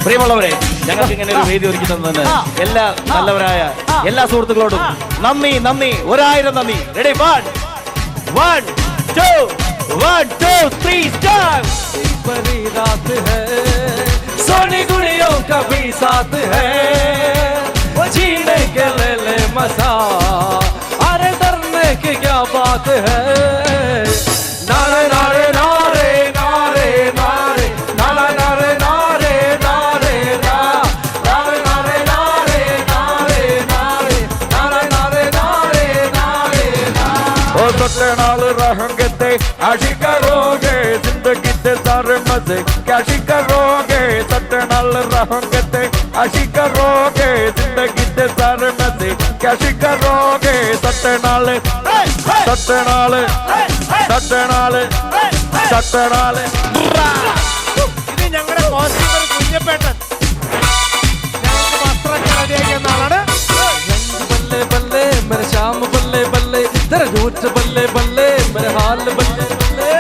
പ്രിയമുള്ളവരെ, ഞങ്ങൾക്ക് ഇങ്ങനെ ഒരു വേദി ഒരുക്കി തന്നതിന് എല്ലാ നല്ലവരായ എല്ലാ സുഹൃത്തുക്കളോടും നന്ദി നന്ദി, 1000 നന്ദി. റെഡി? 1 2 1 2 3 स्टार्ट. बड़ी रात है, सोनी गुड़ियों का भी साथ है, जीने के ले मजा, अरे डरने की क्या बात है. नारे नारे नारे नारे नारे नारे नारे नारे नारे नारे नारे नारे नारे नारे नारे नारे नारे नारे. ओ सत्ते नाल रहेंगे ते आशी करोगे, जिंदगी ते सारे मजे कैशी करोगे. सत्ते नाल रहेंगे ते आशी करोगे, जिंदगी ते सारे मजे कैशी करोगे. सत्ते नाल सत्ते नाल सत्ते नाल सत्ते नाल. ഇത് ഞങ്ങളുടെ കോസ്റ്റ്യൂമർ കുഞ്ഞപ്പേട്ടൻ ഞങ്ങൾക്ക് വസ്ത്രമൊക്കെ റെഡിയാക്കിയ ആളാണ്. बल्ले बल्ले मेरे शाम बल्ले बल्ले, तेरा झूठ बल्ले बल्ले, मेरे हाल बल्ले बल्ले.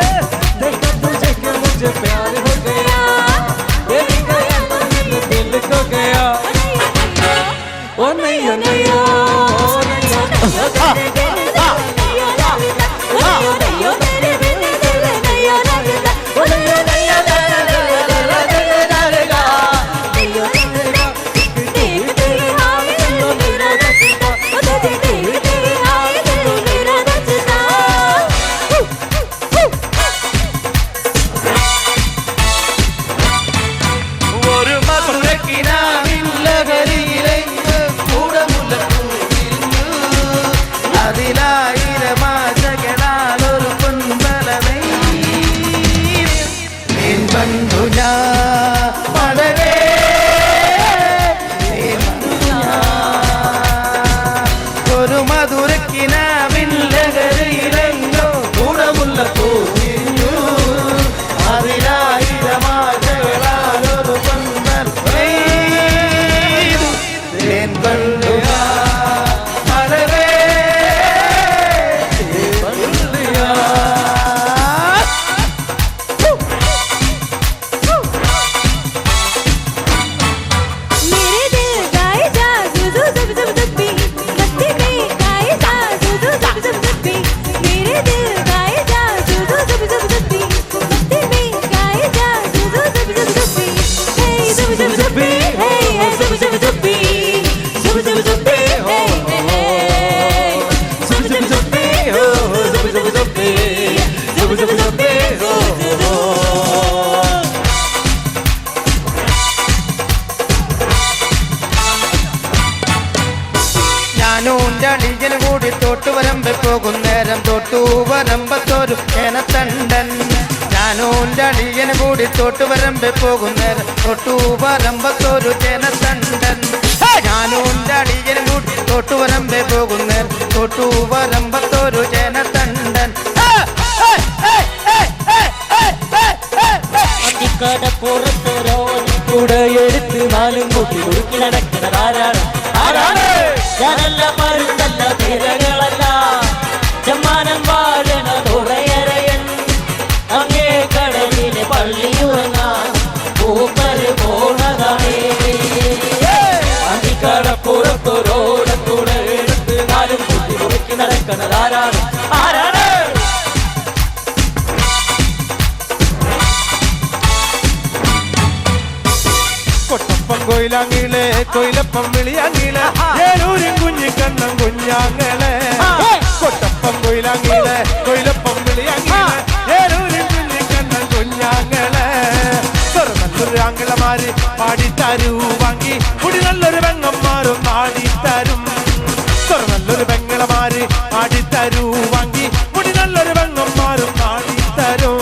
देखा तुझे कि मुझे प्यार हो गया, तेरी गया तो दिल को गया. ओ नहीं ओ नहीं ओ കൂടി തോട്ടുവരമ്പ് പോകുന്നേരം തോട്ടുവരമ്പത്തോരു ചേനത്തണ്ടൻ. ഞാനൂൻ്റെ അടിയന് കൂടി തോട്ടുവരമ്പ് പോകുന്നേരം തോട്ടുവരമ്പത്തോരു ചേനത്തണ്ടൻ. ഞാനൂൻ്റെ അടിയന് കൂടി തോട്ടുവരമ്പ് പോകുന്നേരം തോട്ടുവരമ്പത്തോരു ചേനത്തണ്ടൻ. കൂടെ എടുത്ത് നാലും കൂട്ടി കുറുക്കി നടക്കുന്നതാരാണ്? ആരാണ്? ഞാനല്ല മരുന്നല്ല തിരകളല്ല, ചമ്മാനം വാഴണ തുറയറയൻ, അങ്ങേ കടലിലെ പള്ളിയുറങ്ങാൻ പൂപ്പര് പോണതാണേ. അന്തിക്കടപ്പുറത്തൊരോടത്തൂടെ എടുത്ത് നാലും കൂട്ടി കുറുക്കി നടക്കുന്നതാരാണ്? ആരാണ്? കൊട്ടപ്പം കൊയിലാങ്ങിളെ കൊയിലപ്പം വിളിയാങ്ങിളെ ഏരൂരും കുഞ്ഞിക്കണ്ണം കുഞ്ഞാങ്ങളെ. കൊട്ടപ്പം കൊയിലാങ്ങിളെ കൊയിലപ്പം വിളിയാങ്ങിളെ ഏരൂരും കുഞ്ഞിക്കണ്ണം കുഞ്ഞാങ്ങളെ. നല്ലൊരു ആങ്ങളമാര് പാടിത്തരൂ വാങ്ങി കുടി നല്ലൊരു പെങ്ങന്മാരും പാടിത്തരും. നല്ലൊരു പെങ്ങളമാര് പാടിത്തരൂ വാങ്ങി കുടി നല്ലൊരു പെങ്ങന്മാരും പാടിത്തരും.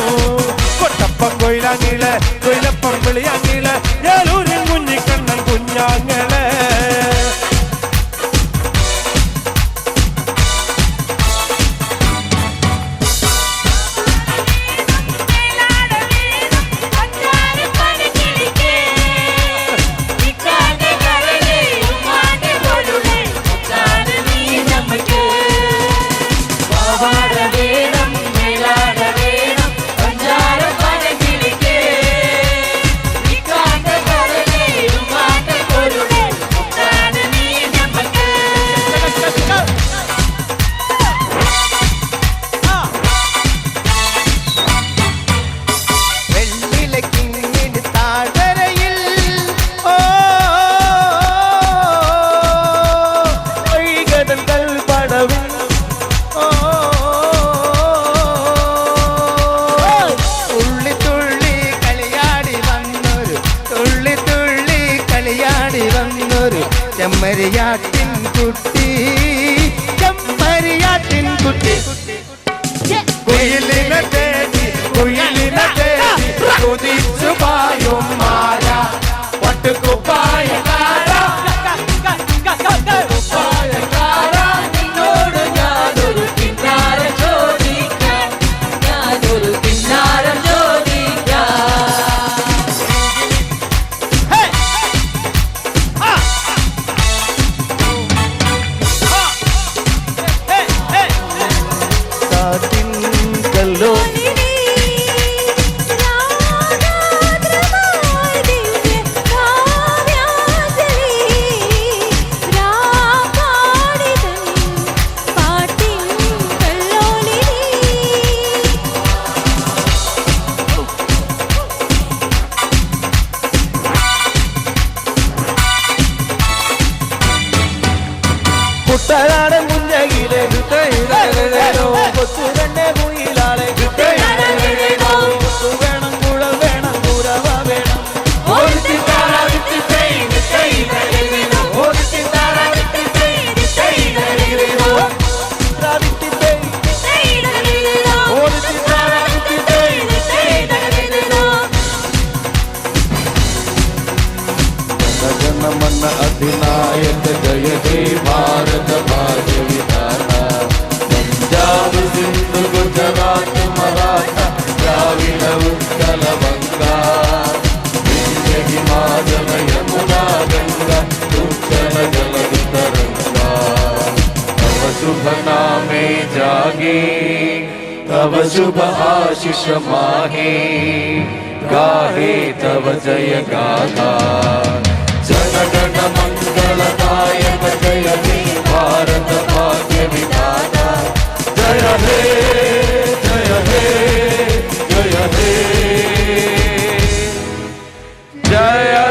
കൊട്ടപ്പം കൊയിലാങ്ങിളെ കൊയിലപ്പം വിളിയാങ്ങിളെ ഏരൂരും കുഞ്ഞിക്കണ്ണം കുഞ്ഞാങ്ങളെ. വേണം ചെമ്മരിയാട്ടിൻ കുട്ടി ചെമ്മരിയാട്ടിൻ കുട്ടി കുയിലിനെ തേടി കുതിച്ചു പായും മാല പട്ടുകുപ്പായക്കാര നിന്നോട് ഞാനൊരു കിന്നാരം ചോദിക്കാം ഞാനൊരു കിന്നാരം ചോദിക്കാം കാറ്റിൻ കല്ലോ കുട്ടനാടൻ മുഞ്ഞകിലെ കൊച്ചുകണ്ണെ കുയിലാളെ വേണം കുഴൽ വേണം കുരവ വേണം ജനമന അധിനായക ജയ ഹേ ഭാരത ഭാഗ്യ വിധാന പഞ്ചാബ് സിന്ധു ഗുജറാത്ത് മറാഠ ദ്രാവിഡ ഉത്കല ബംഗ വിന്ധ്യ ഹിമാചല യമുന ഗംഗ ഉജ്ജല ജലവിതരംഗ തവ ശുഭ നാമേ ജാഗേ तव शुभ आशीष माहे गाहे तव जय गाथा जनगण मंगलदायक जय हे भारत भाग्य विधाता जय हे जय हे जय हे जय